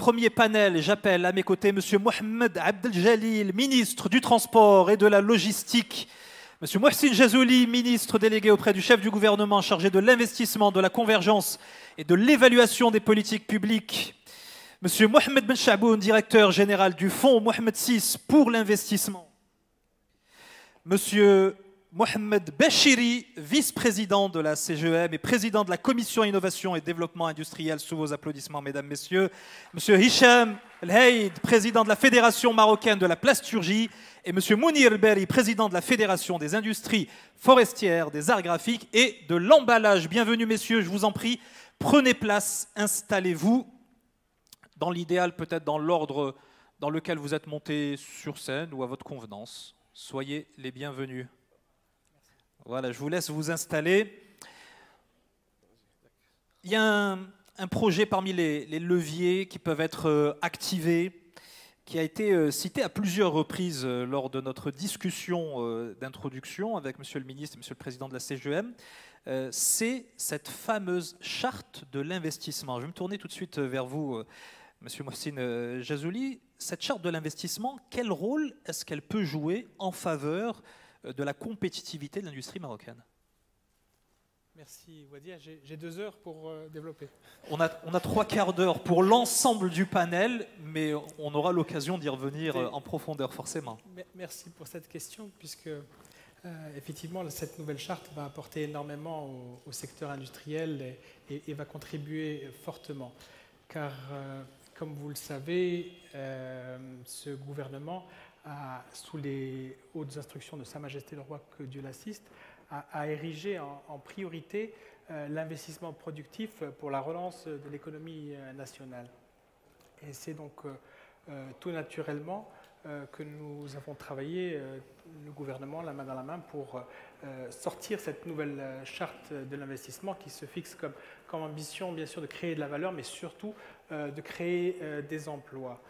Premier panel, j'appelle à mes côtés M. Mohamed Abdeljalil, ministre du Transport et de la Logistique. M. Mohsin Jazouli, ministre délégué auprès du chef du gouvernement chargé de l'investissement, de la convergence et de l'évaluation des politiques publiques. M. Mohamed Ben Chaboun, directeur général du Fonds Mohamed VI pour l'investissement. M. Mohamed Bachiri, vice-président de la CGEM et président de la Commission Innovation et Développement Industriel, sous vos applaudissements, mesdames, messieurs. M. Hicham El Haïd, président de la Fédération marocaine de la plasturgie, et M. Mounir El-Beri, président de la Fédération des industries forestières, des arts graphiques et de l'emballage. Bienvenue, messieurs, je vous en prie, prenez place, installez-vous. Dans l'idéal, peut-être dans l'ordre dans lequel vous êtes montés sur scène ou à votre convenance. Soyez les bienvenus. Voilà, je vous laisse vous installer. Il y a un projet parmi les leviers qui peuvent être activés, qui a été cité à plusieurs reprises lors de notre discussion d'introduction avec Monsieur le ministre et Monsieur le Président de la CGEM. C'est cette fameuse charte de l'investissement. Je vais me tourner tout de suite vers vous, Monsieur Mohsin Jazouli. Cette charte de l'investissement, quel rôle est-ce qu'elle peut jouer en faveur de la compétitivité de l'industrie marocaine? Merci Wadia, j'ai 2 heures pour développer. On a 3 quarts d'heure pour l'ensemble du panel, mais on aura l'occasion d'y revenir en profondeur forcément. Merci pour cette question, puisque effectivement cette nouvelle charte va apporter énormément au secteur industriel et va contribuer fortement. Car comme vous le savez, ce gouvernement sous les hautes instructions de Sa Majesté le Roi, que Dieu l'assiste, a érigé en priorité l'investissement productif pour la relance de l'économie nationale. Et c'est donc tout naturellement que nous avons travaillé, le gouvernement, la main dans la main, pour sortir cette nouvelle charte de l'investissement qui se fixe comme ambition, bien sûr, de créer de la valeur, mais surtout de créer des emplois.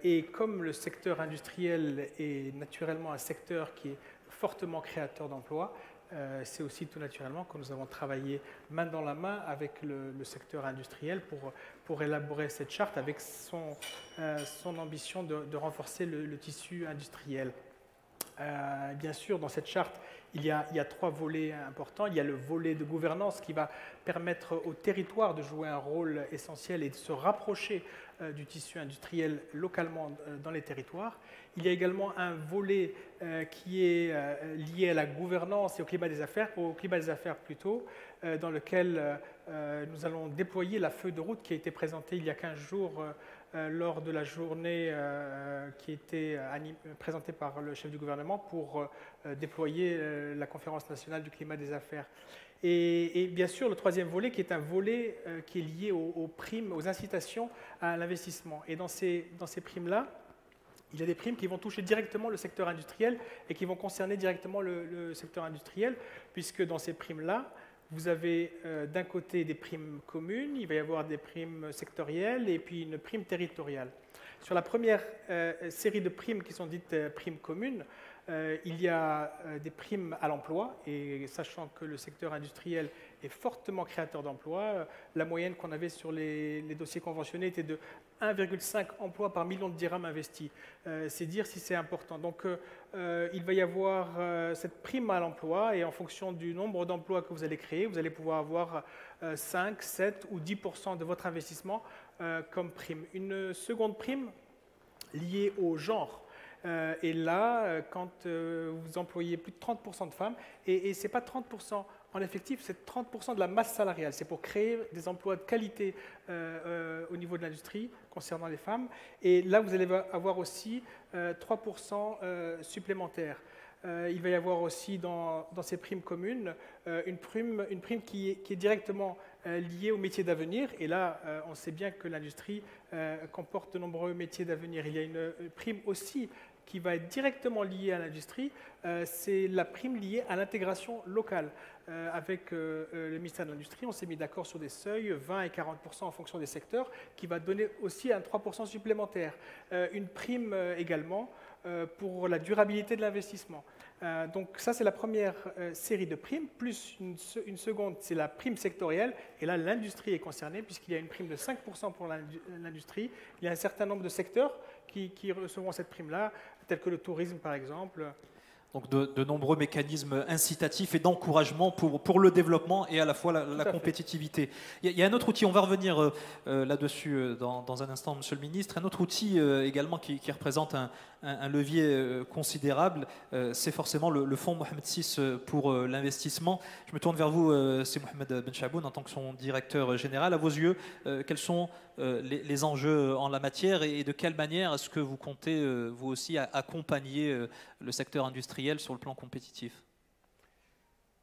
Et comme le secteur industriel est naturellement un secteur qui est fortement créateur d'emplois, c'est aussi tout naturellement que nous avons travaillé main dans la main avec le secteur industriel pour élaborer cette charte avec son ambition de renforcer le tissu industriel. Bien sûr, dans cette charte, il y a 3 volets importants. Il y a le volet de gouvernance qui va permettre au territoire de jouer un rôle essentiel et de se rapprocher du tissu industriel localement dans les territoires. Il y a également un volet qui est lié à la gouvernance et au climat des affaires plutôt, dans lequel nous allons déployer la feuille de route qui a été présentée il y a 15 jours lors de la journée qui a été présentée par le chef du gouvernement pour déployer la conférence nationale du climat des affaires. Et bien sûr, le 3e volet qui est un volet qui est lié aux primes, aux incitations à l'investissement. Et dans ces primes-là, il y a des primes qui vont toucher directement le secteur industriel et qui vont concerner directement le secteur industriel, puisque dans ces primes-là, vous avez d'un côté des primes communes, il va y avoir des primes sectorielles et puis une prime territoriale. Sur la première série de primes qui sont dites primes communes, il y a des primes à l'emploi, et sachant que le secteur industriel est fortement créateur d'emplois, la moyenne qu'on avait sur les dossiers conventionnés était de 1,5 emplois par million de dirhams investis. C'est dire si c'est important. Donc il va y avoir cette prime à l'emploi, et en fonction du nombre d'emplois que vous allez créer, vous allez pouvoir avoir 5, 7 ou 10% de votre investissement comme prime. Une seconde prime liée au genre. Et là, quand vous employez plus de 30% de femmes, et ce n'est pas 30% en effectif, c'est 30% de la masse salariale. C'est pour créer des emplois de qualité au niveau de l'industrie concernant les femmes. Et là, vous allez avoir aussi 3% supplémentaires. Il va y avoir aussi dans ces primes communes une prime qui est directement liée aux métiers d'avenir. Et là, on sait bien que l'industrie comporte de nombreux métiers d'avenir. Il y a une prime aussi qui va être directement liée à l'industrie, c'est la prime liée à l'intégration locale. Avec le ministère de l'Industrie, on s'est mis d'accord sur des seuils, 20 et 40% en fonction des secteurs, qui va donner aussi un 3% supplémentaire. Une prime également pour la durabilité de l'investissement. Donc ça, c'est la première série de primes, plus une seconde, c'est la prime sectorielle. Et là, l'industrie est concernée, puisqu'il y a une prime de 5% pour l'industrie. Il y a un certain nombre de secteurs qui recevront cette prime-là, tels que le tourisme, par exemple. Donc de nombreux mécanismes incitatifs et d'encouragement pour le développement et à la fois la compétitivité. Il y a un autre outil, on va revenir là-dessus dans un instant, Monsieur le Ministre, un autre outil également qui représente un levier considérable, c'est forcément le fonds Mohamed VI pour l'investissement. Je me tourne vers vous, c'est Mohamed Ben Chaboun, en tant que son directeur général. À vos yeux, quels sont les enjeux en la matière et de quelle manière est-ce que vous comptez, vous aussi, accompagner le secteur industriel sur le plan compétitif?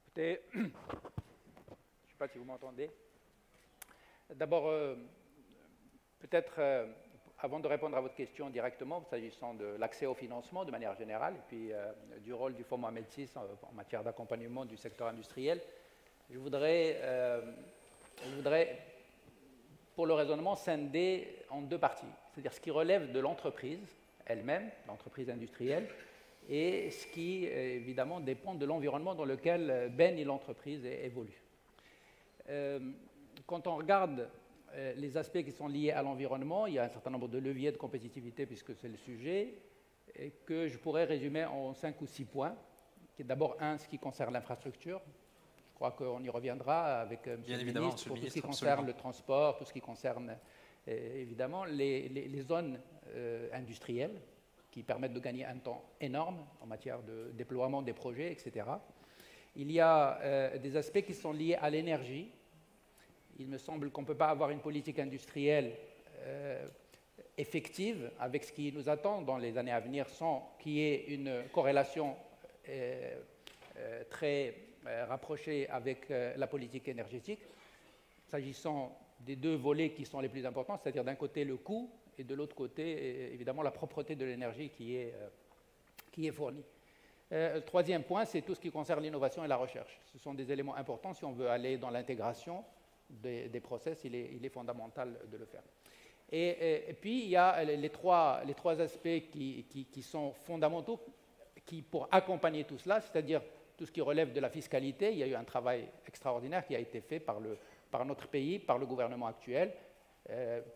Écoutez, je ne sais pas si vous m'entendez. D'abord, peut-être, avant de répondre à votre question directement, s'agissant de l'accès au financement de manière générale, et puis du rôle du Fonds Mohamed VI en matière d'accompagnement du secteur industriel, je voudrais, pour le raisonnement, scinder en deux parties. C'est-à-dire ce qui relève de l'entreprise elle-même, l'entreprise industrielle, et ce qui, évidemment, dépend de l'environnement dans lequel baigne l'entreprise évolue. Quand on regarde les aspects qui sont liés à l'environnement, il y a un certain nombre de leviers de compétitivité, puisque c'est le sujet, et que je pourrais résumer en 5 ou 6 points. Qui est d'abord ce qui concerne l'infrastructure. Je crois qu'on y reviendra avec M. le ministre pour tout ce qui concerne le transport, tout ce qui concerne évidemment les zones industrielles, qui permettent de gagner un temps énorme en matière de déploiement des projets, etc. Il y a des aspects qui sont liés à l'énergie. Il me semble qu'on ne peut pas avoir une politique industrielle effective avec ce qui nous attend dans les années à venir sans qu'il y ait une corrélation très rapprochée avec la politique énergétique, s'agissant des deux volets qui sont les plus importants, c'est-à-dire d'un côté le coût, et de l'autre côté, évidemment, la propreté de l'énergie qui est fournie. Le troisième point, c'est tout ce qui concerne l'innovation et la recherche. Ce sont des éléments importants. Si on veut aller dans l'intégration des process, il est fondamental de le faire. Et puis, il y a les trois aspects qui sont fondamentaux pour accompagner tout cela, c'est-à-dire tout ce qui relève de la fiscalité. Il y a eu un travail extraordinaire qui a été fait par notre pays, par le gouvernement actuel,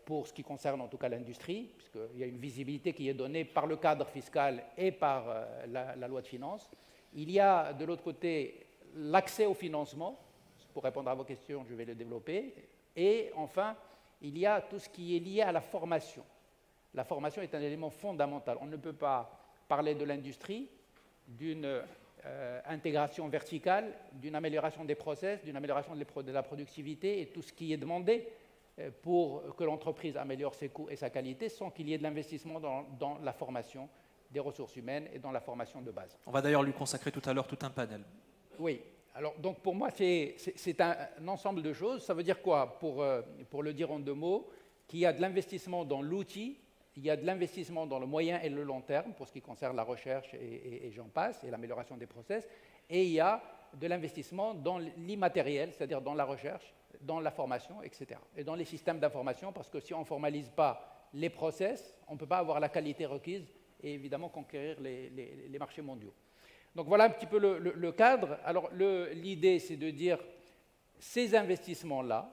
pour ce qui concerne en tout cas l'industrie, puisqu'il y a une visibilité qui est donnée par le cadre fiscal et par la loi de finances. Il y a de l'autre côté l'accès au financement, pour répondre à vos questions, je vais le développer. Et enfin, il y a tout ce qui est lié à la formation. La formation est un élément fondamental. On ne peut pas parler de l'industrie, d'une intégration verticale, d'une amélioration des process, d'une amélioration de la productivité et tout ce qui est demandé pour que l'entreprise améliore ses coûts et sa qualité sans qu'il y ait de l'investissement dans la formation des ressources humaines et dans la formation de base. On va d'ailleurs lui consacrer tout à l'heure tout un panel. Oui. Alors, donc pour moi, c'est un ensemble de choses. Ça veut dire quoi, pour le dire en deux mots, qu'il y a de l'investissement dans l'outil, il y a de l'investissement dans le moyen et le long terme, pour ce qui concerne la recherche et j'en passe, et l'amélioration des process, et il y a de l'investissement dans l'immatériel, c'est-à-dire dans la recherche, dans la formation, etc. Et dans les systèmes d'information, parce que si on ne formalise pas les process, on ne peut pas avoir la qualité requise et évidemment conquérir les marchés mondiaux. Donc voilà un petit peu le cadre. Alors l'idée, c'est de dire ces investissements-là,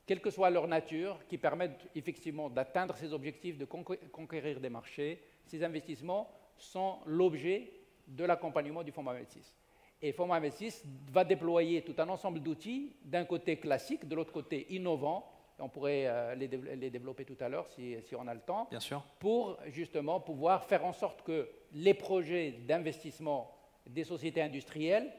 quelle que soit leur nature, qui permettent effectivement d'atteindre ces objectifs, de conquérir des marchés, ces investissements sont l'objet de l'accompagnement du Fonds Mohamed VI. Et le Fonds Mohamed VI va déployer tout un ensemble d'outils, d'un côté classique, de l'autre côté innovant. On pourrait les développer tout à l'heure si on a le temps. Bien sûr. Pour justement pouvoir faire en sorte que les projets d'investissement des sociétés industrielles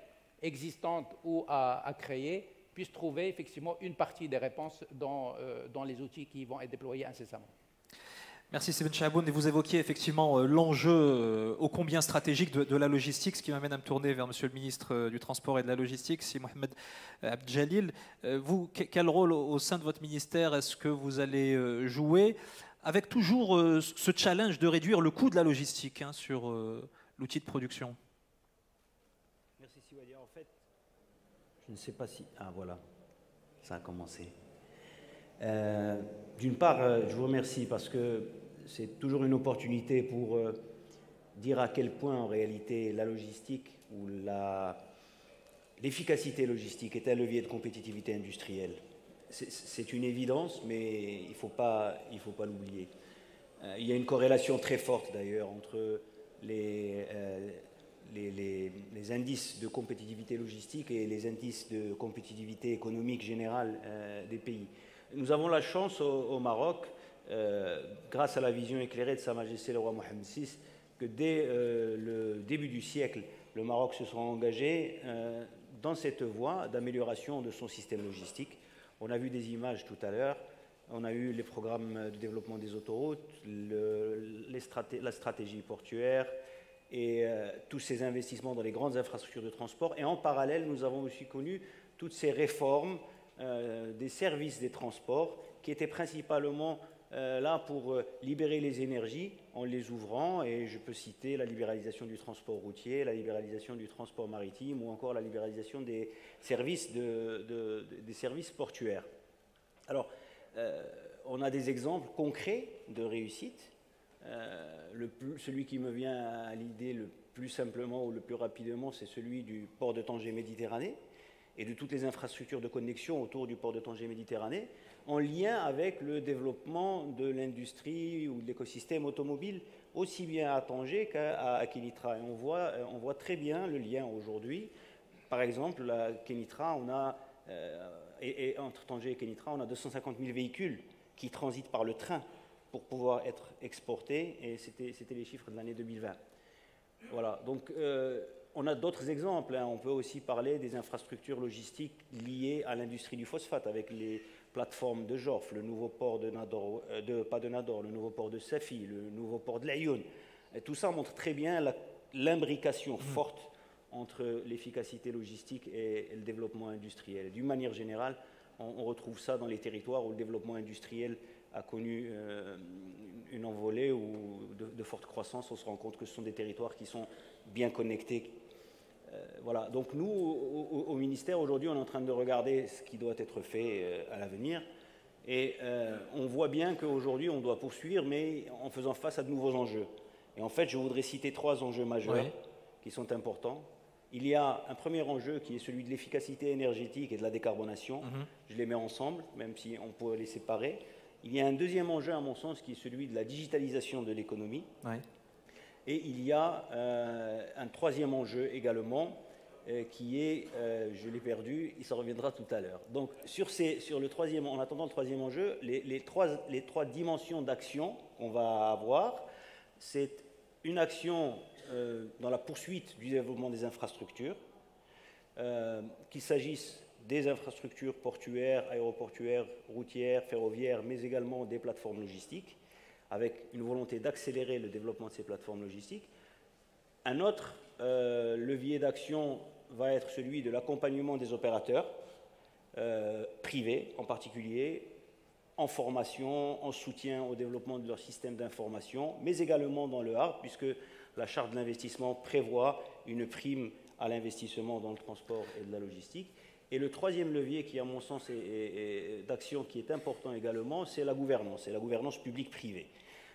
existantes ou à créer puissent trouver effectivement une partie des réponses dans les outils qui vont être déployés incessamment. Merci Sébène Chaboun. Et vous évoquiez effectivement l'enjeu ô combien stratégique de la logistique, ce qui m'amène à me tourner vers Monsieur le ministre du Transport et de la Logistique, si Mohamed Abdeljalil. Vous, quel rôle au sein de votre ministère est-ce que vous allez jouer avec toujours ce challenge de réduire le coût de la logistique hein, sur l'outil de production. Merci Siwadia. En fait, je ne sais pas si... Ah voilà, ça a commencé. D'une part, je vous remercie parce que c'est toujours une opportunité pour dire à quel point en réalité la logistique ou l'efficacité logistique est un levier de compétitivité industrielle. C'est une évidence, mais il ne faut pas l'oublier. Il y a une corrélation très forte d'ailleurs entre les indices de compétitivité logistique et les indices de compétitivité économique générale des pays. Nous avons la chance au Maroc, grâce à la vision éclairée de Sa Majesté le roi Mohammed VI, que dès le début du siècle, le Maroc se sera engagé dans cette voie d'amélioration de son système logistique. On a vu des images tout à l'heure, on a eu les programmes de développement des autoroutes, la stratégie portuaire et tous ces investissements dans les grandes infrastructures de transport. Et en parallèle, nous avons aussi connu toutes ces réformes des services des transports qui étaient principalement là pour libérer les énergies en les ouvrant, et je peux citer la libéralisation du transport routier, la libéralisation du transport maritime ou encore la libéralisation des services, des services portuaires. Alors, on a des exemples concrets de réussite. Celui qui me vient à l'idée le plus simplement ou le plus rapidement, c'est celui du port de Tanger-Méditerranée et de toutes les infrastructures de connexion autour du port de Tanger-Méditerranée, en lien avec le développement de l'industrie ou de l'écosystème automobile, aussi bien à Tanger qu'à Kénitra. Et on voit très bien le lien aujourd'hui. Par exemple, à Kénitra, entre Tanger et Kénitra, on a 250 000 véhicules qui transitent par le train pour pouvoir être exportés, et c'était les chiffres de l'année 2020. Voilà, donc on a d'autres exemples. Hein. On peut aussi parler des infrastructures logistiques liées à l'industrie du phosphate, avec les plateformes de Jorf, le nouveau port de Nador, le nouveau port de Safi, le nouveau port de l'Ayoun. Tout ça montre très bien l'imbrication forte entre l'efficacité logistique et le développement industriel. D'une manière générale, on retrouve ça dans les territoires où le développement industriel a connu une envolée ou de forte croissance. On se rend compte que ce sont des territoires qui sont bien connectés. Voilà. Donc nous, au ministère, aujourd'hui, on est en train de regarder ce qui doit être fait à l'avenir. Et on voit bien qu'aujourd'hui, on doit poursuivre, mais en faisant face à de nouveaux enjeux. Et en fait, je voudrais citer 3 enjeux majeurs qui sont importants. Il y a un premier enjeu qui est celui de l'efficacité énergétique et de la décarbonation. Je les mets ensemble, même si on pourrait les séparer. Il y a un deuxième enjeu, à mon sens, qui est celui de la digitalisation de l'économie. Et il y a un troisième enjeu également, qui est, je l'ai perdu, il s'en reviendra tout à l'heure. Donc, en attendant le troisième enjeu, les trois dimensions d'action qu'on va avoir, c'est une action dans la poursuite du développement des infrastructures, qu'il s'agisse des infrastructures portuaires, aéroportuaires, routières, ferroviaires, mais également des plateformes logistiques, avec une volonté d'accélérer le développement de ces plateformes logistiques. Un autre levier d'action va être celui de l'accompagnement des opérateurs privés, en particulier, en formation, en soutien au développement de leur système d'information, mais également dans le hard, puisque la charte de l'investissement prévoit une prime à l'investissement dans le transport et de la logistique. Et le troisième levier qui, à mon sens, d'action qui est important également, c'est la gouvernance publique-privée.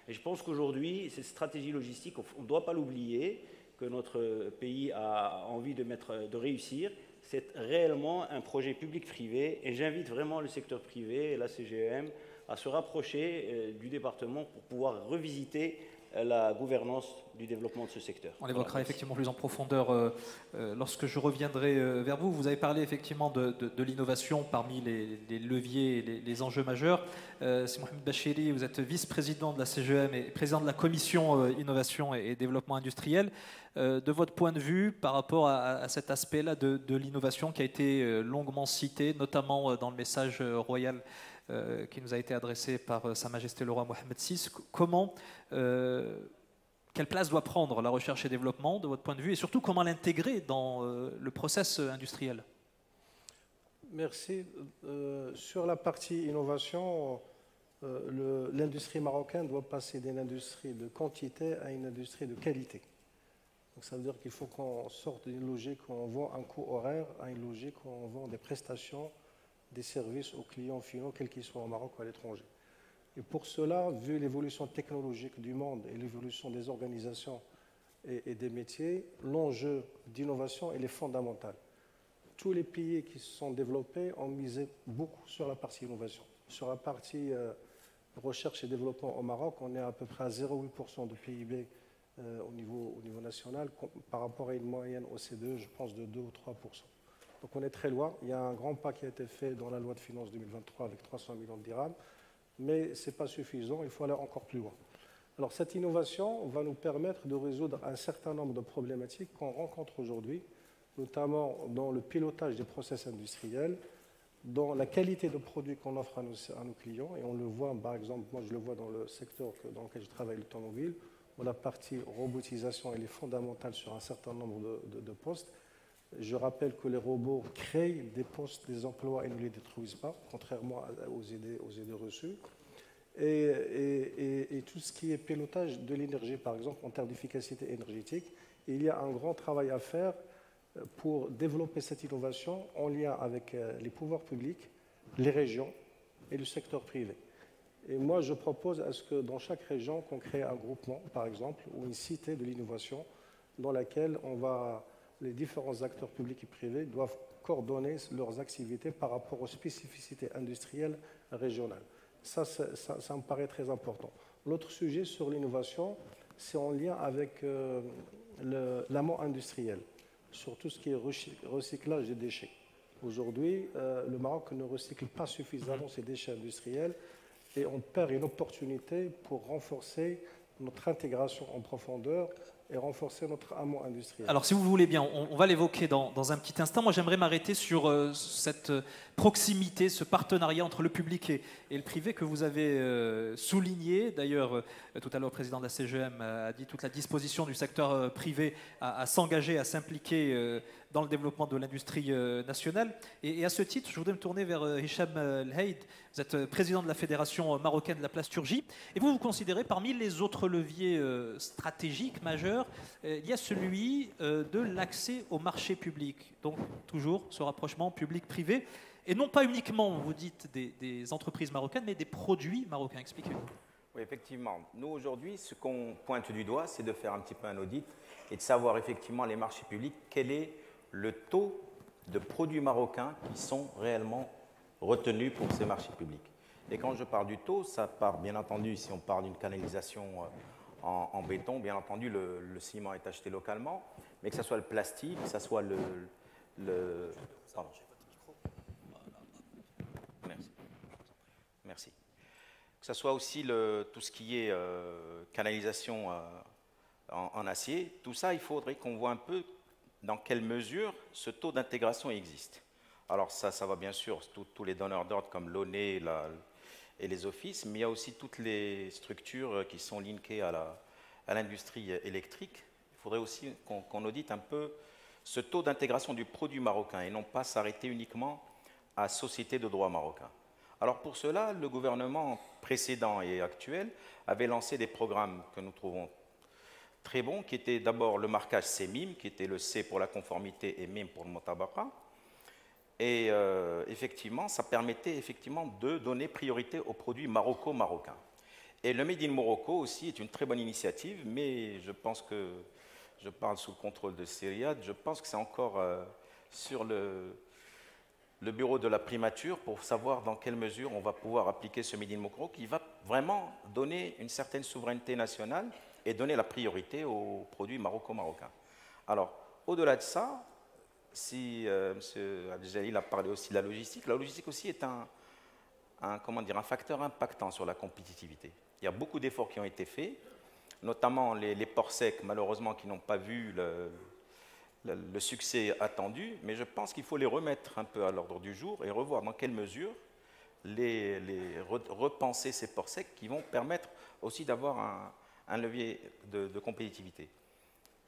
Et je pense qu'aujourd'hui, cette stratégie logistique, on ne doit pas l'oublier, que notre pays a envie de réussir. C'est réellement un projet public-privé, et j'invite vraiment le secteur privé et la CGEM à se rapprocher du département pour pouvoir revisiter la gouvernance du développement de ce secteur. On l'évoquera effectivement plus en profondeur lorsque je reviendrai vers vous. Vous avez parlé effectivement de l'innovation parmi les leviers et les enjeux majeurs. C'est Mohamed Bachiri, vous êtes vice-président de la CGEM et président de la commission innovation et développement industriel. De votre point de vue, par rapport à cet aspect-là de l'innovation qui a été longuement cité, notamment dans le message royal qui nous a été adressé par Sa Majesté le roi Mohammed VI, quelle place doit prendre la recherche et développement de votre point de vue, et surtout comment l'intégrer dans le process industriel? Merci. Sur la partie innovation, l'industrie marocaine doit passer d'une industrie de quantité à une industrie de qualité. Donc ça veut dire qu'il faut qu'on sorte d'une logique où on vend un coût horaire à une logique où on vend des prestations, des services aux clients finaux, quels qu'ils soient au Maroc ou à l'étranger. Et pour cela, vu l'évolution technologique du monde et l'évolution des organisations et des métiers, l'enjeu d'innovation est fondamental. Tous les pays qui se sont développés ont misé beaucoup sur la partie innovation. Sur la partie recherche et développement au Maroc, on est à peu près à 0,8% de PIB au niveau national, par rapport à une moyenne OCDE, je pense, de 2 ou 3%. Donc on est très loin. Il y a un grand pas qui a été fait dans la loi de finances 2023 avec 300 millions de dirhams, mais ce n'est pas suffisant, il faut aller encore plus loin. Alors cette innovation va nous permettre de résoudre un certain nombre de problématiques qu'on rencontre aujourd'hui, notamment dans le pilotage des process industriels, dans la qualité de produits qu'on offre à nos clients, et on le voit, par exemple, moi je le vois dans le secteur dans lequel je travaille, l'automobile, où la partie robotisation elle est fondamentale sur un certain nombre de postes. Je rappelle que les robots créent des postes, des emplois et ne les détruisent pas, contrairement aux idées reçues. Et tout ce qui est pilotage de l'énergie, par exemple, en termes d'efficacité énergétique, il y a un grand travail à faire pour développer cette innovation en lien avec les pouvoirs publics, les régions et le secteur privé. Et moi, je propose à ce que dans chaque région, qu'on crée un groupement, par exemple, ou une cité de l'innovation dans laquelle les différents acteurs publics et privés doivent coordonner leurs activités par rapport aux spécificités industrielles régionales. Ça me paraît très important. L'autre sujet sur l'innovation, c'est en lien avec l'amont industriel, sur tout ce qui est recyclage des déchets. Aujourd'hui, le Maroc ne recycle pas suffisamment ses déchets industriels et on perd une opportunité pour renforcer notre intégration en profondeur et renforcer notre amont industriel. Alors, si vous voulez bien, on va l'évoquer dans un petit instant. Moi, j'aimerais m'arrêter sur cette proximité, ce partenariat entre le public et le privé que vous avez souligné. D'ailleurs, tout à l'heure, le président de la CGM a dit toute la disposition du secteur privé à s'engager, à s'impliquer dans le développement de l'industrie nationale. Et à ce titre, je voudrais me tourner vers Hicham El-Haïd. Vous êtes président de la Fédération marocaine de la plasturgie. Et vous considérez parmi les autres leviers stratégiques majeurs, il y a celui de l'accès au marché public. Donc, toujours ce rapprochement public-privé. Et non pas uniquement, vous dites, des entreprises marocaines, mais des produits marocains. Expliquez-vous. Oui, effectivement. Nous, aujourd'hui, ce qu'on pointe du doigt, c'est de faire un petit peu un audit et de savoir effectivement les marchés publics, quel est le taux de produits marocains qui sont réellement retenus pour ces marchés publics. Et quand je parle du taux, ça part bien entendu, si on parle d'une canalisation en béton, bien entendu, le ciment est acheté localement, mais que ce soit le plastique, que ce soit Pardon. Merci. Que ce soit aussi tout ce qui est canalisation en acier, tout ça, il faudrait qu'on voit un peu dans quelle mesure ce taux d'intégration existe. Alors ça va bien sûr, tous les donneurs d'ordre comme l'ONE et les offices, mais il y a aussi toutes les structures qui sont linkées à l'industrie électrique. Il faudrait aussi qu'on audite un peu ce taux d'intégration du produit marocain et non pas s'arrêter uniquement à société de droit marocain. Alors pour cela, le gouvernement précédent et actuel avait lancé des programmes que nous trouvons très bons, qui étaient d'abord le marquage CMIM, qui était le C pour la conformité et MIM pour le Motabaqa. Et effectivement, ça permettait effectivement de donner priorité aux produits marocains. Et le Made in Morocco aussi est une très bonne initiative, mais je pense que, je parle sous le contrôle de Cyriade, je pense que c'est encore sur le bureau de la primature pour savoir dans quelle mesure on va pouvoir appliquer ce Made in Morocco qui va vraiment donner une certaine souveraineté nationale et donner la priorité aux produits marocains. Alors, au-delà de ça, si M. Abdeljalil a parlé aussi de la logistique aussi est un facteur impactant sur la compétitivité. Il y a beaucoup d'efforts qui ont été faits, notamment les ports secs, malheureusement, qui n'ont pas vu le succès attendu, mais je pense qu'il faut les remettre un peu à l'ordre du jour et revoir dans quelle mesure repenser ces ports secs qui vont permettre aussi d'avoir un levier de compétitivité.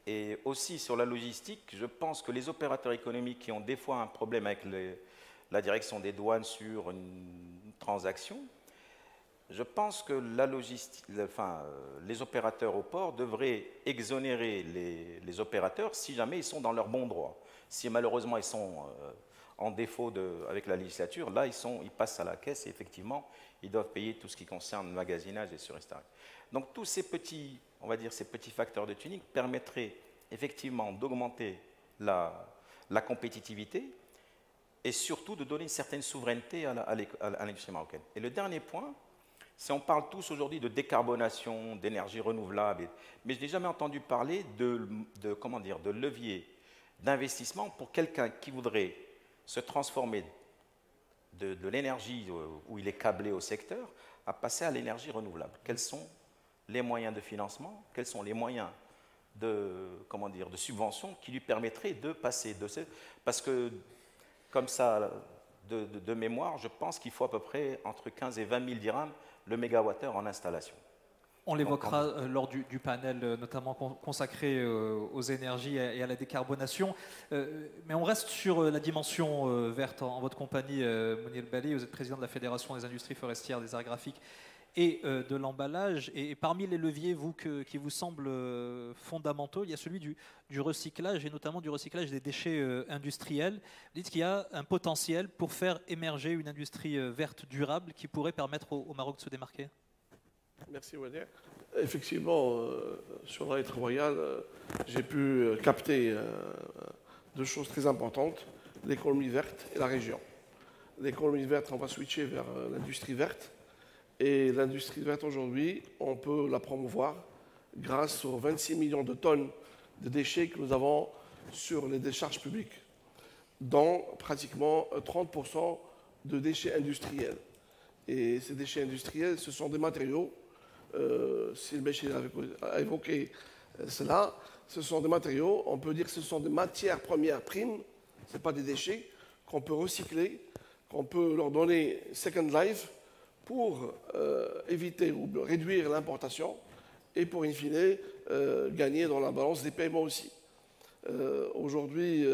Et aussi sur la logistique, je pense que les opérateurs économiques qui ont des fois un problème avec la direction des douanes sur une transaction, Je pense que la logistique, les opérateurs au port devraient exonérer les opérateurs si jamais ils sont dans leur bon droit. Si malheureusement ils sont en défaut avec la législature, là ils passent à la caisse et effectivement ils doivent payer tout ce qui concerne le magasinage et surestaurage. Donc tous ces petits, on va dire ces petits facteurs de tuning permettraient effectivement d'augmenter la compétitivité et surtout de donner une certaine souveraineté à l'industrie marocaine. Et le dernier point, c'est on parle tous aujourd'hui de décarbonation, d'énergie renouvelable, mais je n'ai jamais entendu parler de levier d'investissement pour quelqu'un qui voudrait se transformer de l'énergie où il est câblé au secteur à passer à l'énergie renouvelable. Quels sont les moyens de financement? Quels sont les moyens de subvention qui lui permettraient de passer de ce... Parce que, comme ça, de mémoire, je pense qu'il faut à peu près entre 15 et 20 000 dirhams le mégawattheure en installation. On l'évoquera lors du panel notamment consacré aux énergies et à la décarbonation. Mais on reste sur la dimension verte en votre compagnie, Mounir Bali. Vous êtes président de la Fédération des industries forestières, des arts graphiques et de l'emballage. Et parmi les leviers qui vous semblent fondamentaux, il y a celui du recyclage et notamment du recyclage des déchets industriels. Vous dites qu'il y a un potentiel pour faire émerger une industrie verte durable qui pourrait permettre au Maroc de se démarquer. Merci Wadia. Effectivement, sur la lettre royale, j'ai pu capter deux choses très importantes, l'économie verte et la région. L'économie verte, on va switcher vers l'industrie verte. Et l'industrie verte aujourd'hui, on peut la promouvoir grâce aux 26 millions de tonnes de déchets que nous avons sur les décharges publiques, dont pratiquement 30% de déchets industriels. Et ces déchets industriels, ce sont des matériaux, Sylbech a évoqué cela, ce sont des matériaux, on peut dire que ce sont des matières premières primes, ce n'est pas des déchets, qu'on peut recycler, qu'on peut leur donner second life pour éviter ou réduire l'importation et pour, in fine, gagner dans la balance des paiements aussi. Aujourd'hui,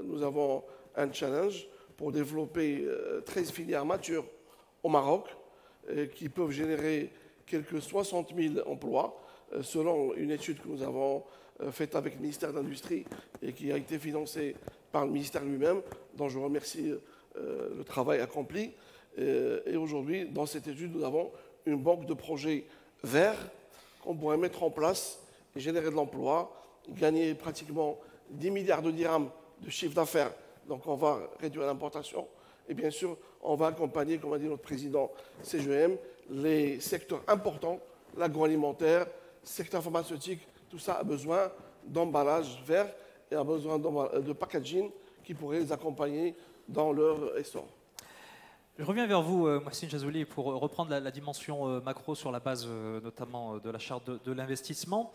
nous avons un challenge pour développer 13 filières matures au Maroc qui peuvent générer quelques 60 000 emplois, selon une étude que nous avons faite avec le ministère de l'Industrie et qui a été financée par le ministère lui-même, dont je remercie le travail accompli. Et aujourd'hui, dans cette étude, nous avons une banque de projets verts qu'on pourrait mettre en place et générer de l'emploi, gagner pratiquement 10 milliards de dirhams de chiffre d'affaires. Donc on va réduire l'importation. Et bien sûr, on va accompagner, comme a dit notre président CGM, les secteurs importants, l'agroalimentaire, le secteur pharmaceutique, tout ça a besoin d'emballage vert et a besoin de packaging qui pourrait les accompagner dans leur essor. Je reviens vers vous, Mohsin Jazouli, pour reprendre la dimension macro sur la base notamment de la charte de l'investissement.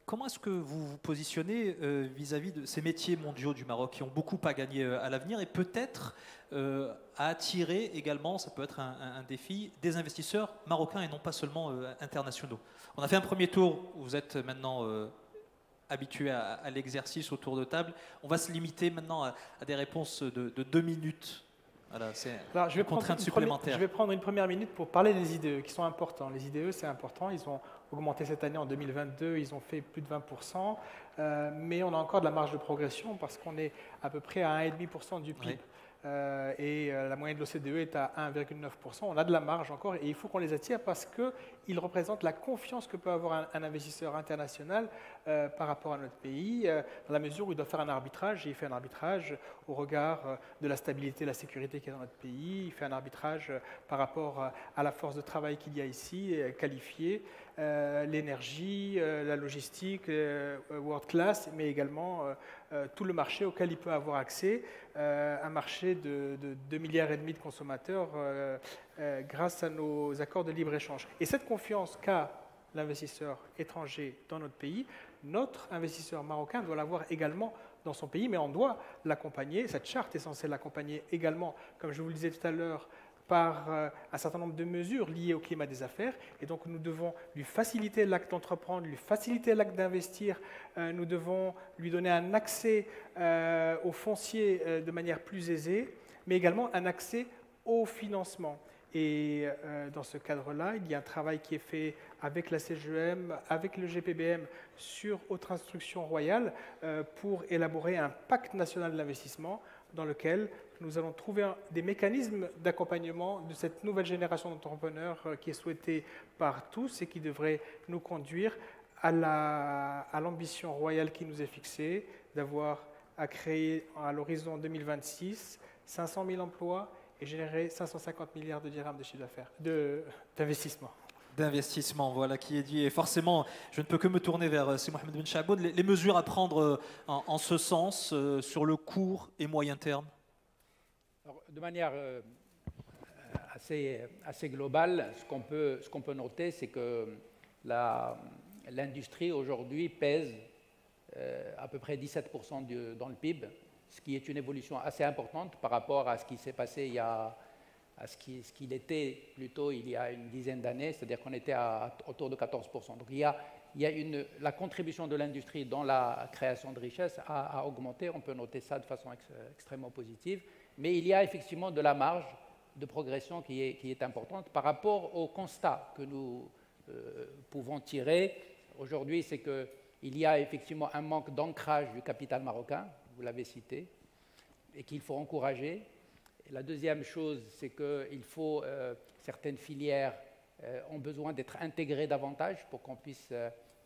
Comment est-ce que vous vous positionnez vis-à-vis de ces métiers mondiaux du Maroc qui ont beaucoup à gagner à l'avenir et peut-être à attirer également, ça peut être un défi, des investisseurs marocains et non pas seulement internationaux? On a fait un premier tour, vous êtes maintenant habitué à l'exercice autour de table. On va se limiter maintenant à des réponses de 2 minutes. Voilà, c'est une contrainte supplémentaire. Je vais prendre une première minute pour parler des IDE qui sont importants. Les IDE, c'est important. Ils ont augmenté cette année en 2022. Ils ont fait plus de 20%. Mais on a encore de la marge de progression parce qu'on est à peu près à 1,5% du PIB. Oui. La moyenne de l'OCDE est à 1,9%. On a de la marge encore et il faut qu'on les attire parce qu'ils représentent la confiance que peut avoir un investisseur international par rapport à notre pays, dans la mesure où il doit faire un arbitrage. Et il fait un arbitrage au regard de la stabilité et la sécurité qu'il y a dans notre pays. Il fait un arbitrage par rapport à la force de travail qu'il y a ici, qualifiée, l'énergie, la logistique, world class, mais également tout le marché auquel il peut avoir accès, un marché de 2,5 milliards de consommateurs grâce à nos accords de libre-échange. Et cette confiance qu'a l'investisseur étranger dans notre pays, notre investisseur marocain doit l'avoir également dans son pays, mais on doit l'accompagner, cette charte est censée l'accompagner également, comme je vous le disais tout à l'heure, par un certain nombre de mesures liées au climat des affaires. Et donc, nous devons lui faciliter l'acte d'entreprendre, lui faciliter l'acte d'investir. Nous devons lui donner un accès au foncier de manière plus aisée, mais également un accès au financement. Et dans ce cadre-là, il y a un travail qui est fait avec la CGEM, avec le GPBM sur haute instruction royale pour élaborer un pacte national d'investissement dans lequel nous allons trouver des mécanismes d'accompagnement de cette nouvelle génération d'entrepreneurs qui est souhaitée par tous et qui devrait nous conduire à l'ambition royale qui nous est fixée, d'avoir à créer à l'horizon 2026 500 000 emplois et générer 550 milliards de dirhams de chiffre d'affaires, d'investissement. D'investissement, voilà qui est dit. Et forcément, je ne peux que me tourner vers Si Mohamed Ben Chaboud. Les mesures à prendre en ce sens sur le court et moyen terme. Alors, de manière assez globale, ce qu'on peut noter, c'est que l'industrie aujourd'hui pèse à peu près 17% dans le PIB, ce qui est une évolution assez importante par rapport à ce qui s'est passé à ce qu'il était plutôt il y a une dizaine d'années, c'est-à-dire qu'on était autour de 14%. Donc la contribution de l'industrie dans la création de richesse a augmenté, on peut noter ça de façon extrêmement positive, mais il y a effectivement de la marge de progression qui est importante par rapport au constat que nous pouvons tirer aujourd'hui, c'est qu'il y a effectivement un manque d'ancrage du capital marocain, vous l'avez cité, et qu'il faut encourager. La deuxième chose, c'est que certaines filières ont besoin d'être intégrées davantage pour qu'on puisse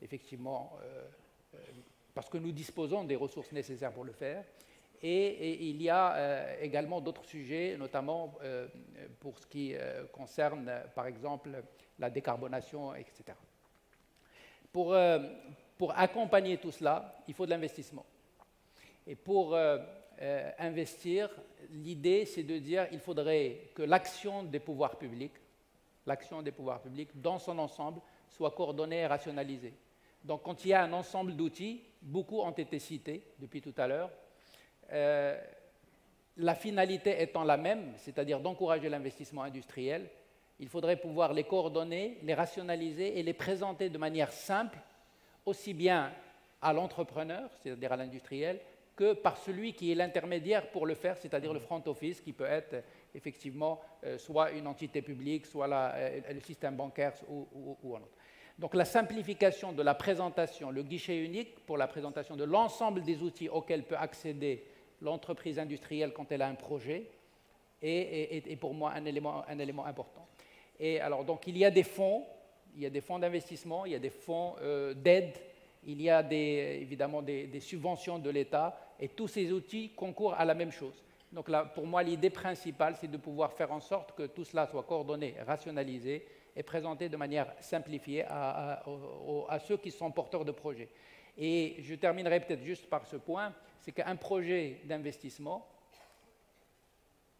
effectivement, parce que nous disposons des ressources nécessaires pour le faire. Et il y a également d'autres sujets, notamment pour ce qui concerne, par exemple, la décarbonation, etc. Pour accompagner tout cela, il faut de l'investissement. Et pour investir, l'idée, c'est de dire qu'il faudrait que l'action des pouvoirs publics, dans son ensemble, soit coordonnée et rationalisée. Donc, quand il y a un ensemble d'outils, beaucoup ont été cités depuis tout à l'heure, la finalité étant la même, c'est-à-dire d'encourager l'investissement industriel, il faudrait pouvoir les coordonner, les rationaliser et les présenter de manière simple, aussi bien à l'entrepreneur, c'est-à-dire à l'industriel, que par celui qui est l'intermédiaire pour le faire, c'est-à-dire le front office, qui peut être effectivement soit une entité publique, soit le système bancaire ou un autre. Donc la simplification de la présentation, le guichet unique pour la présentation de l'ensemble des outils auxquels peut accéder l'entreprise industrielle quand elle a un projet est pour moi un élément important. Et alors donc il y a des fonds d'investissement, il y a des fonds d'aide, il y a évidemment des subventions de l'État, et tous ces outils concourent à la même chose. Donc là, pour moi, l'idée principale, c'est de pouvoir faire en sorte que tout cela soit coordonné, rationalisé et présenté de manière simplifiée à ceux qui sont porteurs de projets. Et je terminerai peut-être juste par ce point, c'est qu'un projet d'investissement,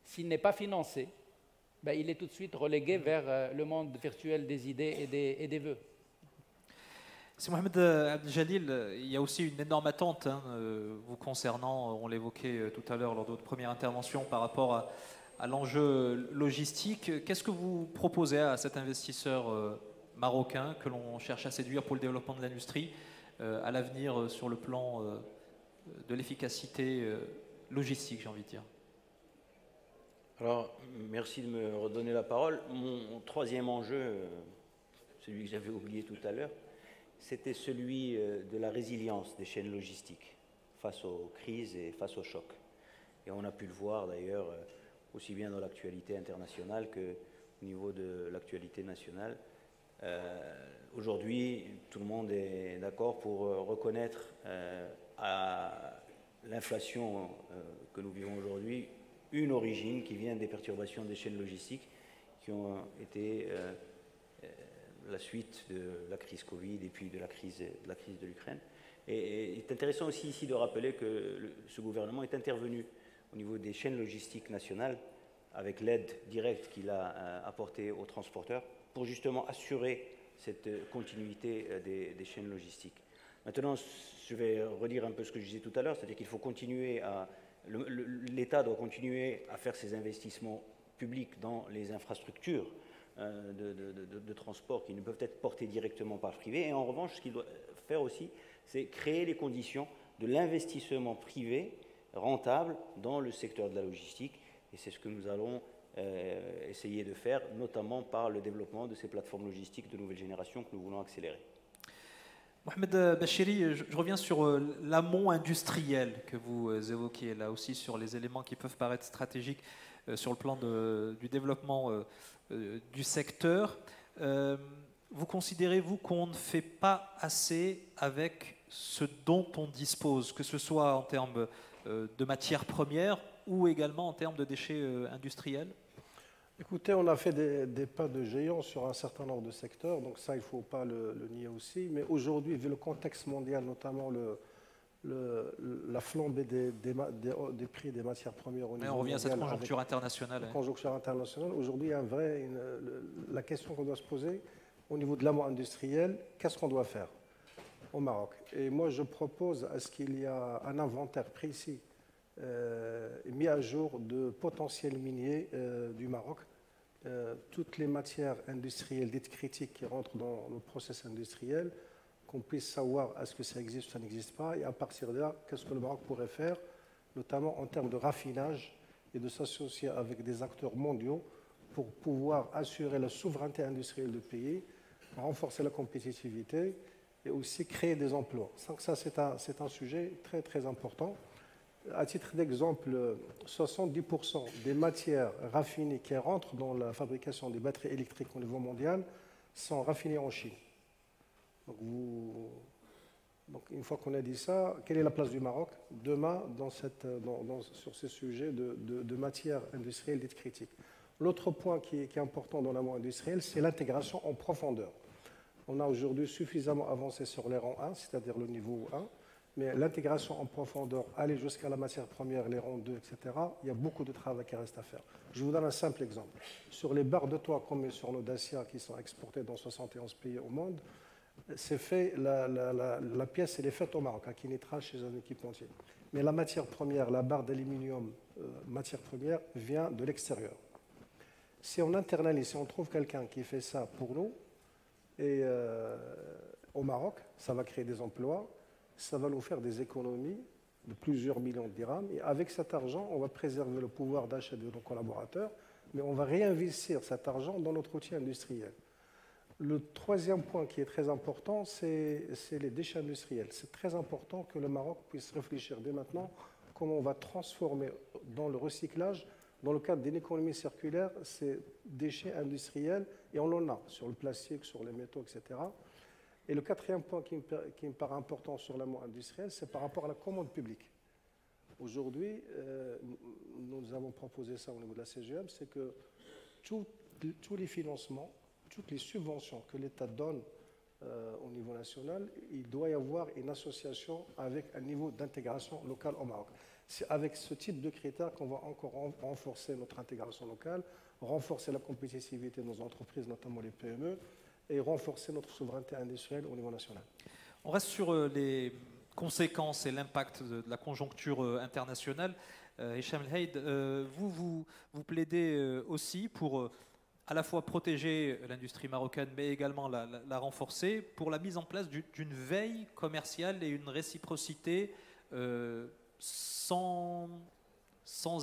s'il n'est pas financé, il est tout de suite relégué vers le monde virtuel des idées et des vœux. C'est Mohamed Abdeljalil, il y a aussi une énorme attente vous concernant, on l'évoquait tout à l'heure lors de votre première intervention, par rapport à l'enjeu logistique. Qu'est-ce que vous proposez à cet investisseur marocain que l'on cherche à séduire pour le développement de l'industrie à l'avenir sur le plan de l'efficacité logistique, j'ai envie de dire? Alors, merci de me redonner la parole. Mon troisième enjeu, celui que j'avais oublié tout à l'heure, c'était celui de la résilience des chaînes logistiques face aux crises et face aux chocs. Et on a pu le voir d'ailleurs aussi bien dans l'actualité internationale qu'au niveau de l'actualité nationale. Aujourd'hui, tout le monde est d'accord pour reconnaître à l'inflation que nous vivons aujourd'hui une origine qui vient des perturbations des chaînes logistiques qui ont été la suite de la crise Covid et puis de la crise de l'Ukraine. Et il est intéressant aussi ici de rappeler que ce gouvernement est intervenu au niveau des chaînes logistiques nationales avec l'aide directe qu'il a apportée aux transporteurs pour justement assurer cette continuité des chaînes logistiques. Maintenant, je vais redire un peu ce que je disais tout à l'heure, c'est-à-dire qu'il faut continuer l'État doit continuer à faire ses investissements publics dans les infrastructures de transport qui ne peuvent être portés directement par le privé. Et en revanche, ce qu'il doit faire aussi, c'est créer les conditions de l'investissement privé rentable dans le secteur de la logistique. Et c'est ce que nous allons essayer de faire, notamment par le développement de ces plateformes logistiques de nouvelle génération que nous voulons accélérer. Mohamed Bachiri, je reviens sur l'amont industriel que vous évoquiez, là aussi sur les éléments qui peuvent paraître stratégiques sur le plan du développement du secteur. Vous considérez, vous, qu'on ne fait pas assez avec ce dont on dispose, que ce soit en termes de matières premières ou également en termes de déchets industriels? Écoutez, on a fait des pas de géant sur un certain nombre de secteurs, donc ça, il ne faut pas le nier aussi. Mais aujourd'hui, vu le contexte mondial, notamment la flambée des prix des matières premières au niveau mondial. On revient à cette conjoncture internationale. La conjoncture internationale. Aujourd'hui, la question qu'on doit se poser au niveau de l'amont industriel, qu'est-ce qu'on doit faire au Maroc? Et moi, je propose à ce qu'il y ait un inventaire précis mis à jour de potentiels miniers du Maroc, toutes les matières industrielles dites critiques qui rentrent dans le process industriel, qu'on puisse savoir est-ce que ça existe ou ça n'existe pas, et à partir de là, qu'est-ce que le Maroc pourrait faire, notamment en termes de raffinage et de s'associer avec des acteurs mondiaux pour pouvoir assurer la souveraineté industrielle du pays, renforcer la compétitivité et aussi créer des emplois. Ça, c'est un sujet très, très important. À titre d'exemple, 70% des matières raffinées qui rentrent dans la fabrication des batteries électriques au niveau mondial sont raffinées en Chine. Donc une fois qu'on a dit ça, quelle est la place du Maroc demain sur ces sujets de matières industrielles dites critiques? L'autre point qui est important dans l'amont industriel, c'est l'intégration en profondeur. On a aujourd'hui suffisamment avancé sur les rangs 1, c'est-à-dire le niveau 1, mais l'intégration en profondeur, aller jusqu'à la matière première, les rangs 2, etc., il y a beaucoup de travail qui reste à faire. Je vous donne un simple exemple. Sur les barres de toit qu'on met sur nos Dacia qui sont exportées dans 71 pays au monde, c'est fait, la pièce elle est faite au Maroc, à Kinitra, chez un équipementier. Mais la matière première, la barre d'aluminium, matière première, vient de l'extérieur. Si on internalise, si on trouve quelqu'un qui fait ça pour nous, et au Maroc, ça va créer des emplois, ça va nous faire des économies de plusieurs millions de dirhams. Et avec cet argent, on va préserver le pouvoir d'achat de nos collaborateurs, mais on va réinvestir cet argent dans notre outil industriel. Le troisième point qui est très important, c'est les déchets industriels. C'est très important que le Maroc puisse réfléchir dès maintenant comment on va transformer dans le recyclage, dans le cadre d'une économie circulaire, ces déchets industriels, et on en a sur le plastique, sur les métaux, etc. Et le quatrième point qui me paraît important sur l'amont industriel, c'est par rapport à la commande publique. Aujourd'hui, nous avons proposé ça au niveau de la CGM, c'est que tous les financements, toutes les subventions que l'État donne au niveau national, il doit y avoir une association avec un niveau d'intégration locale au Maroc. C'est avec ce type de critères qu'on va encore renforcer notre intégration locale, renforcer la compétitivité de nos entreprises, notamment les PME, et renforcer notre souveraineté industrielle au niveau national. On reste sur les conséquences et l'impact de la conjoncture internationale. Hicham El Haid, vous plaidez aussi pour à la fois protéger l'industrie marocaine, mais également la renforcer, pour la mise en place d'une veille commerciale et une réciprocité sans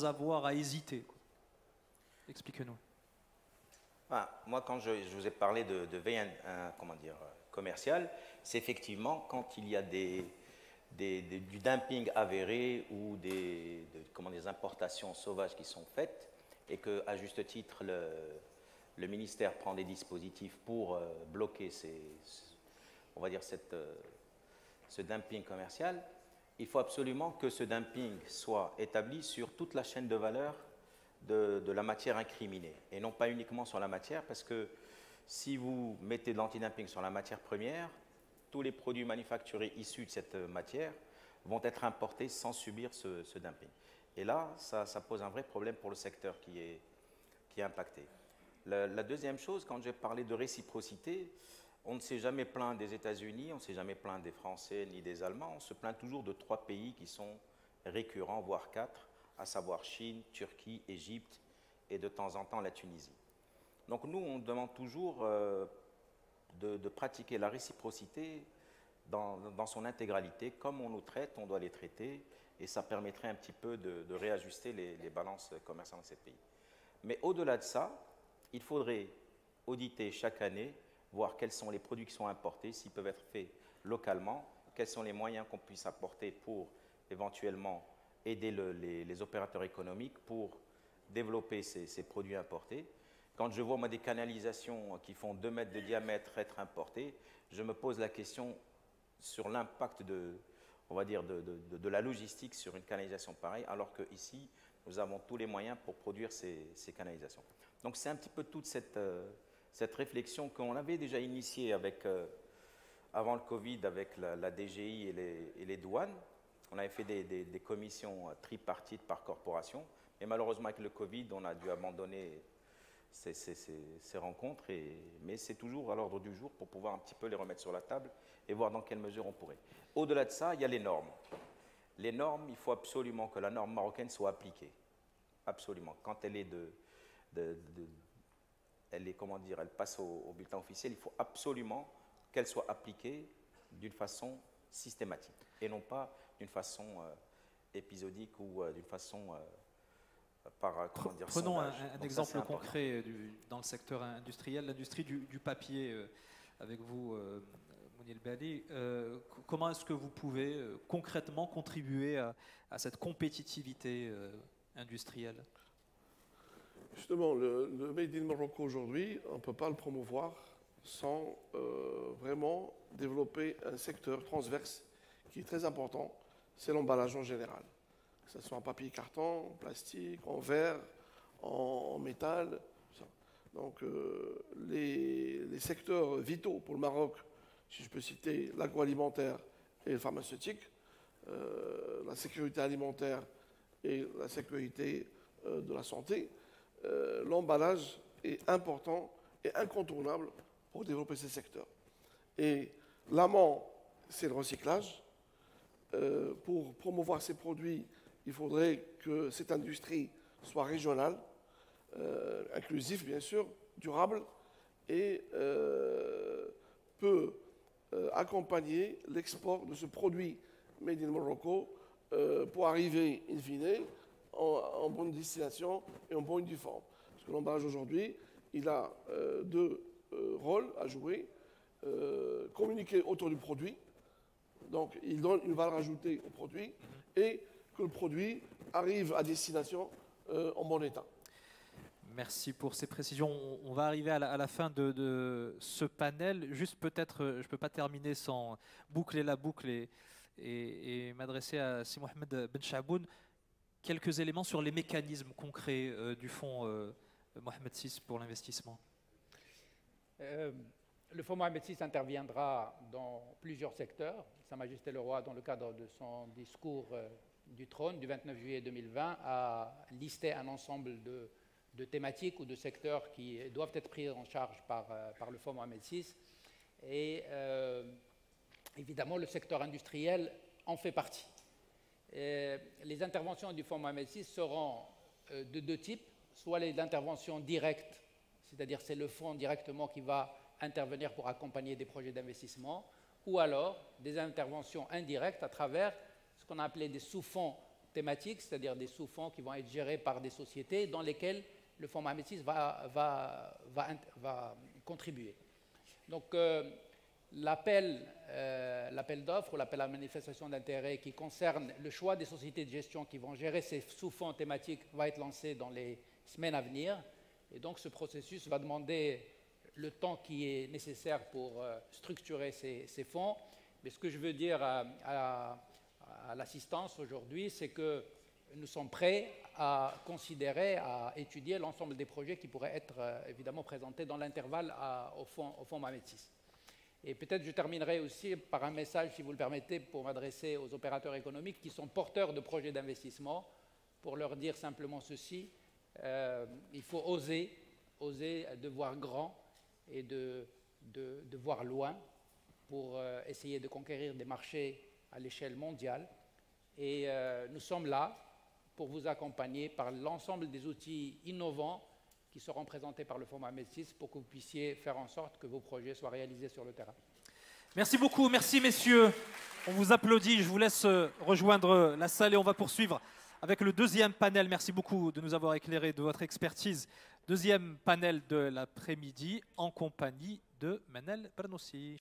avoir à hésiter. Expliquez-nous. Moi, quand je vous ai parlé de veille commerciale, c'est effectivement quand il y a du dumping avéré ou des importations sauvages qui sont faites et qu'à juste titre, le ministère prend des dispositifs pour bloquer ce dumping commercial. Il faut absolument que ce dumping soit établi sur toute la chaîne de valeur de la matière incriminée, et non pas uniquement sur la matière, parce que si vous mettez de l'antidumping sur la matière première, tous les produits manufacturés issus de cette matière vont être importés sans subir ce dumping. Et là, ça pose un vrai problème pour le secteur qui est impacté. La deuxième chose, quand j'ai parlé de réciprocité, on ne s'est jamais plaint des États-Unis, on ne s'est jamais plaint des Français ni des Allemands, on se plaint toujours de 3 pays qui sont récurrents, voire 4, à savoir Chine, Turquie, Égypte et de temps en temps la Tunisie. Donc nous, on demande toujours de pratiquer la réciprocité dans son intégralité. Comme on nous traite, on doit les traiter, et ça permettrait un petit peu de réajuster les balances commerciales dans ces pays. Mais au-delà de ça, il faudrait auditer chaque année, voir quels sont les produits qui sont importés, s'ils peuvent être faits localement, quels sont les moyens qu'on puisse apporter pour éventuellement aider les opérateurs économiques pour développer ces produits importés. Quand je vois moi, des canalisations qui font 2 mètres de diamètre être importées, je me pose la question sur l'impact on va dire de la logistique sur une canalisation pareille, alors qu'ici, nous avons tous les moyens pour produire ces canalisations. Donc c'est un petit peu toute cette réflexion qu'on avait déjà initiée avant le Covid avec la DGI et les douanes. On avait fait des commissions tripartites par corporation, mais malheureusement avec le Covid, on a dû abandonner ces rencontres, mais c'est toujours à l'ordre du jour pour pouvoir un petit peu les remettre sur la table et voir dans quelle mesure on pourrait. Au-delà de ça, il y a les normes. Les normes, il faut absolument que la norme marocaine soit appliquée. Absolument. Quand elle est elle passe au bulletin officiel, il faut absolument qu'elle soit appliquée d'une façon systématique et non pas d'une façon épisodique ou d'une façon Prenons sondage. un exemple concret dans le secteur industriel, l'industrie du papier, avec vous, Mounir Bali. Comment est-ce que vous pouvez concrètement contribuer à cette compétitivité industrielle? Justement, le Made in Morocco aujourd'hui, on ne peut pas le promouvoir sans vraiment développer un secteur transverse qui est très important, c'est l'emballage en général. Que ce soit en papier carton, en plastique, en verre, en métal. Ça. Donc les secteurs vitaux pour le Maroc, si je peux citer l'agroalimentaire et le pharmaceutique, la sécurité alimentaire et la sécurité de la santé, l'emballage est important et incontournable pour développer ces secteurs. Et l'amont, c'est le recyclage. Pour promouvoir ces produits, il faudrait que cette industrie soit régionale, inclusive bien sûr, durable, et peut accompagner l'export de ce produit Made in Morocco pour arriver, in fine, en bonne destination et en bonne forme. Parce que l'emballage aujourd'hui, il a 2 rôles à jouer. Communiquer autour du produit, donc il donne une valeur ajoutée au produit, et que le produit arrive à destination en bon état. Merci pour ces précisions. On va arriver à la fin de ce panel. Juste peut-être, je ne peux pas terminer sans boucler la boucle et m'adresser à Si Mohamed Ben Chaboun. Quelques éléments sur les mécanismes concrets du fonds Mohamed VI pour l'investissement. Le fonds Mohamed VI interviendra dans plusieurs secteurs. Sa Majesté le Roi, dans le cadre de son discours du trône du 29 juillet 2020, a listé un ensemble de thématiques ou de secteurs qui doivent être pris en charge par le fonds Mohamed VI. Et évidemment, le secteur industriel en fait partie. Les interventions du fonds Mohamed VI seront de 2 types, soit les interventions directes, c'est-à-dire c'est le fonds directement qui va intervenir pour accompagner des projets d'investissement, ou alors des interventions indirectes à travers ce qu'on a appelé des sous-fonds thématiques, c'est-à-dire des sous-fonds qui vont être gérés par des sociétés dans lesquelles le fonds Mohamed VI va contribuer. Donc l'appel d'offres ou l'appel à manifestation d'intérêt qui concerne le choix des sociétés de gestion qui vont gérer ces sous-fonds thématiques va être lancé dans les semaines à venir. Et donc ce processus va demander le temps qui est nécessaire pour structurer ces fonds. Mais ce que je veux dire à l'assistance aujourd'hui, c'est que nous sommes prêts à considérer, à étudier l'ensemble des projets qui pourraient être évidemment présentés dans l'intervalle au fonds Mohamed VI. Et peut-être je terminerai aussi par un message, si vous le permettez, pour m'adresser aux opérateurs économiques qui sont porteurs de projets d'investissement, pour leur dire simplement ceci: il faut oser de voir grand et de voir loin pour essayer de conquérir des marchés à l'échelle mondiale. Et nous sommes là pour vous accompagner par l'ensemble des outils innovants qui seront présentés par le fonds Mohamed VI pour que vous puissiez faire en sorte que vos projets soient réalisés sur le terrain. Merci beaucoup, merci messieurs. On vous applaudit, je vous laisse rejoindre la salle et on va poursuivre avec le deuxième panel. Merci beaucoup de nous avoir éclairé de votre expertise. Deuxième panel de l'après-midi en compagnie de Manel Bernoussi.